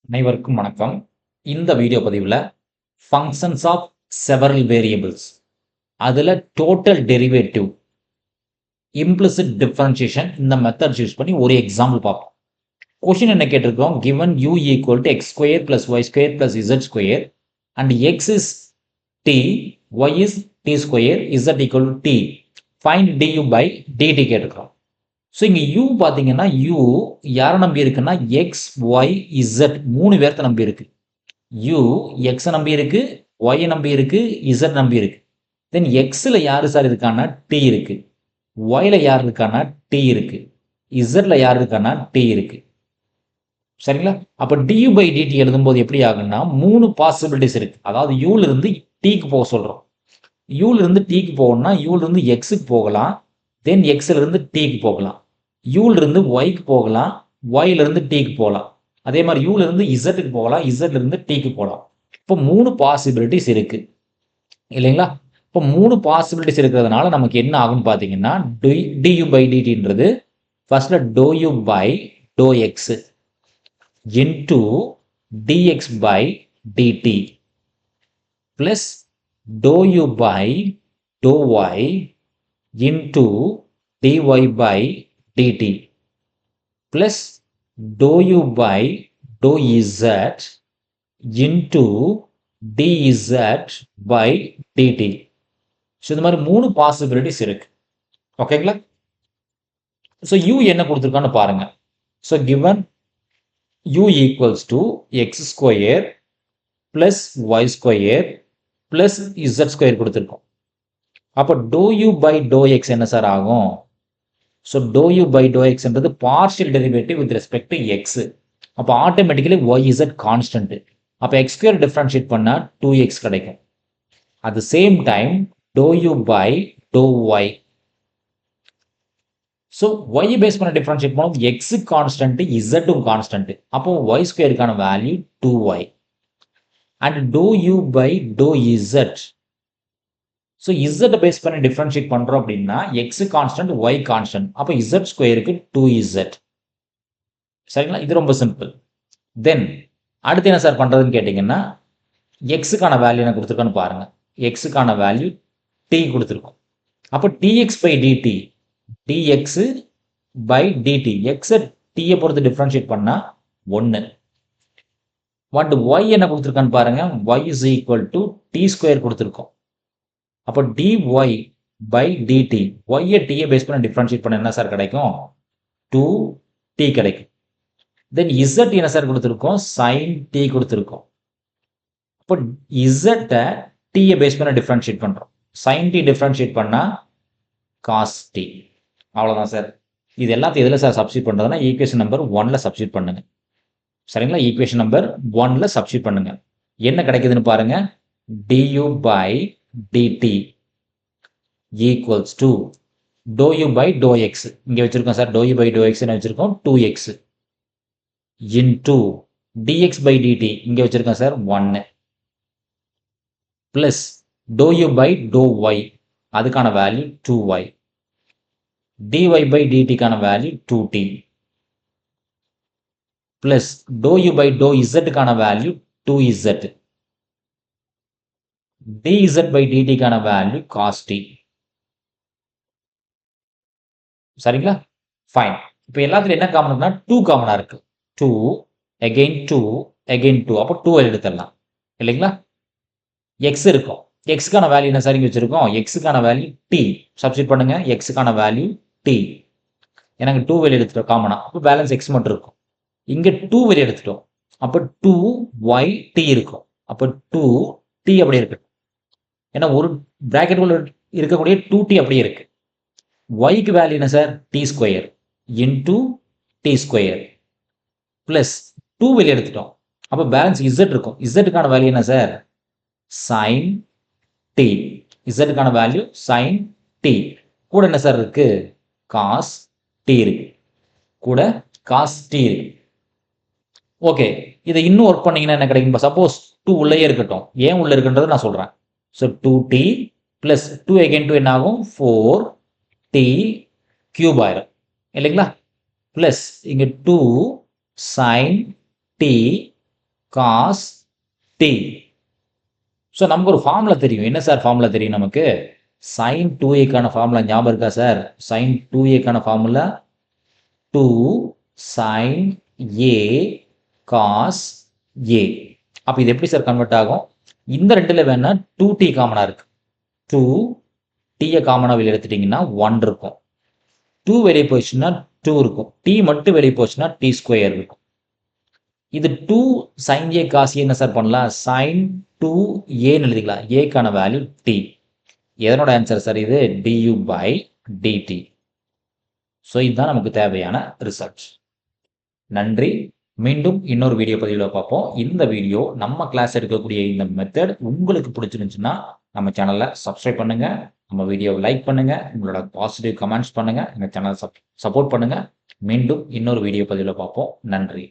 அனைவருக்கும் வணக்கம். இந்த வீடியோ பதிவுல ஃபங்ஷன்ஸ் ஆஃப் செவரல் வேரியபிள்ஸ் அதுல டோட்டல் டெரிவேட்டிவ், இம்ப்ளிசிட் டிஃபரன்ஷியேஷன் இந்த மெத்தட்ஸ் யூஸ் பண்ணி ஒரு எக்ஸாம்பிள் பார்ப்போம். கொஸ்டின் என்ன கேட்டிருக்கோம்? given u equal to x square plus y square plus z square and x is t, y is t square, z equal to t. Find du by dt கேட்டிருக்கோம். So இங்கே u பார்த்தீங்கன்னா u யாரை நம்பி இருக்குன்னா X Y Z மூணு பேர்த்த நம்பி இருக்கு. u எக்ஸை நம்பி இருக்கு, ஒய்யை நம்பி இருக்கு, இசட் நம்பி இருக்கு. தென் எக்ஸில் யார் சார் இருக்கான்னா டி இருக்கு, ஒயில் யார் இருக்கான்னா டி இருக்கு, இசட்ல யார் இருக்கான்னா டி இருக்கு. சரிங்களா? அப்போ டியூ பை டிடி எழுதும்போது எப்படி ஆகுன்னா மூணு பாசிபிலிட்டிஸ் இருக்கு. அதாவது யூல இருந்து டீக்கு போக சொல்றோம். யூல இருந்து டீக்கு போகணும்னா யூல இருந்து எக்ஸுக்கு போகலாம், தென் எக்ஸ்ல இருந்து டீக்கு போகலாம். யூல இருந்து ஒய்க்கு போகலாம், ஒய்ல இருந்து டீக்கு போகலாம். அதே மாதிரி யூல இருந்து இசட்டுக்கு போகலாம், இசட்ல இருந்து டீக்கு போகலாம். இப்போ மூணு பாசிபிலிட்டிஸ் இருக்கு இல்லைங்களா? இப்போ மூணு பாசிபிலிட்டிஸ் இருக்கிறதுனால நமக்கு என்ன ஆகும்னு பார்த்தீங்கன்னா டியூ பை டிடின்றது ஃபர்ஸ்ட்ல டோ யூ பை டோ x into dx by dt plus dou u by dou y into dy by dt plus dou u by dou z into dz by dt. So இந்த மாதிரி மூணு பாசிபிலிட்டிஸ் இருக்கு. ஓகேங்களா? So u என்ன கொடுத்துருக்கான்னு பாருங்க. So given u equals to x square plus y square plus z square கொடுத்திருக்கோம். அப்போ dou u by dou x என்ன சார் ஆகும்? So dou u by dou x என்றது partial derivative with respect to x. அப்போ automatically y z constant. அப்போ x square differentiate பண்ணா 2x கிடைக்கும். at the same time dou u by dou y. So y base பண்ண differentiate பண்ணும் x constant, இசட்டும் constant. அப்போ y ஸ்கொயருக்கான value 2y and dou u by dou z. So z base பண்ணி differentiate பண்ணுறோம் அப்படின்னா எக்ஸு கான்ஸ்டன்ட், ஒய் கான்ஸ்டன்ட். அப்போ z ஸ்கொயருக்கு 2z. சரிங்களா? இது ரொம்ப சிம்பிள். தென் அடுத்து என்ன சார் பண்ணுறதுன்னு கேட்டிங்கன்னா எக்ஸுக்கான வேல்யூ என்ன கொடுத்துருக்கோன்னு பாருங்க. எக்ஸுக்கான வேல்யூ டி கொடுத்துருக்கோம். அப்போ dx by dt, dx by dt, x t பொறுத்து டிஃபரன்ஷியேட் பண்ணா 1. what y என்ன கொடுத்திருக்கான்னு பாருங்க. y is equal to t square கொடுத்திருக்கோம். அப்போ dy by dt, y t பேஸ் பண்ண டிஃபரன்ஷியேட் பண்ண என்ன சார் கிடைக்கும்? 2t கிடைக்கும். தென் z என்ன சார் கொடுத்திருக்கோம்? sin t கொடுத்திருக்கோம். அப்போ z t பேஸ் பண்ண டிஃபரன்ஷியேட் பண்றோம். sin t டிஃபரன்ஷியேட் பண்ணா cos t. அவ்வளோதான் சார். இது எல்லாத்தையும் எதில் சார் சப்ஸ்டியூட் பண்ணுறதுனா ஈக்குவேஷன் நம்பர் 1ல் சப்ஸ்டியூட் பண்ணுங்க. சரிங்களா? ஈக்குவேஷன் நம்பர் 1ல் சப்ஸ்டியூட் பண்ணுங்க. என்ன கிடைக்குதுன்னு பாருங்க. du by dt equals to dou u by dou x. இங்கே வச்சிருக்கோம் sir. dou u by dou x என்ன வச்சிருக்கோம்? 2x into dx by dt இங்கே வச்சிருக்கோம் sir 1 plus dou u by dou y அதுக்கான value 2y, dy by dt கான value 2t plus dou u by dou z கான value 2z, dz by dt கான value cos t. சரிங்களா? Fine. இப்போ எல்லாத்துலயும் என்ன காமன் இருக்குன்னா 2 காமனா இருக்கு. 2 again 2 again 2. அப்போ 2 எடுத்துடலாம் இல்லைங்களா? x இருக்கும். x கான வேல்யூ என்ன சார் இங்க வச்சிருக்கோம்? x கான வேல்யூ t. சப்ஸ்டிட் பண்ணுங்க. x கான வேல்யூ t. எனக்கு 2 வெளியே எடுத்துட்டோம் காமனா. அப்போ பேலன்ஸ் x மட்டும் இருக்கும். இங்க 2 வெளியே எடுத்துட்டோம். அப்போ 2y t இருக்கும். அப்போ 2t அப்படியே இருக்கு. ஏன்னா ஒரு பிராக்கெட் உள்ள இருக்கக்கூடிய 2t அப்படியே இருக்கு. yக்கு வேல்யூ என்ன sir? t square into t square plus 2 வெளியே எடுத்துட்டோம். அப்போ பேலன்ஸ் z இருக்கும். zக்கான வேல்யூ என்ன சார்? sin t. zக்கான வேல்யூ sin t. கூட என்ன சார் இருக்கு? cos t இருக்கு. கூட cos t இருக்கு. ஓகே, இதை இன்னும் ஒர்க் பண்ணீங்கன்னா என்ன கிடைக்கும்? சப்போஸ் 2 உள்ளே இருக்கட்டும். ஏன் உள்ள இருக்குன்றது நான் சொல்றேன். ஸோ 2t பிளஸ் 2 again 2 என்ன ஆகும்? 4t கியூப் ஆயிரும் இல்லைங்களா? பிளஸ் இங்க 2 sin t cos t. So நமக்கு ஒரு ஃபார்முலா தெரியும். என்ன சார் ஃபார்முலா தெரியும் நமக்கு? சைன் 2ஏக்கான ஃபார்முலா ஞாபகம் இருக்கா சார்? சைன் 2ஏக்கான formula 2 sine A cos A. அப்போ இது எப்படி சார் கன்வெர்ட் ஆகும்? இந்த ரெண்டுல வேணா 2t காமனா இருக்கு. 2 டீயை காமனா வெளியே எடுத்துட்டீங்கன்னா 1 இருக்கும். 2 வெளியே போச்சுன்னா 2 இருக்கும். டி மட்டும் வெளியே போச்சுன்னா டி ஸ்கொயர் இருக்கும். இது 2 சைன் ஏ காஸ் ஏ என்ன சார் பண்ணலாம்? சைன் 2ஏன்னு எழுதிக்கலாம். ஏக்கான வேல்யூ டி. எதனோட ஆன்சர் சார் இது? du by dt. ஸோ இதுதான் நமக்கு தேவையான ரிசல்ட். நன்றி. மீண்டும் இன்னொரு வீடியோ பதிவில் பார்ப்போம். இந்த வீடியோ நம்ம கிளாஸ் எடுக்கக்கூடிய இந்த மெத்தட் உங்களுக்கு பிடிச்சிருந்துச்சுன்னா நம்ம சேனலை சப்ஸ்கிரைப் பண்ணுங்க. நம்ம வீடியோவை லைக் பண்ணுங்க. உங்களோட பாசிட்டிவ் கமெண்ட்ஸ் பண்ணுங்க. எங்கள் சேனலை சப்போர்ட் பண்ணுங்க. மீண்டும் இன்னொரு வீடியோ பதிவில் பார்ப்போம். நன்றி.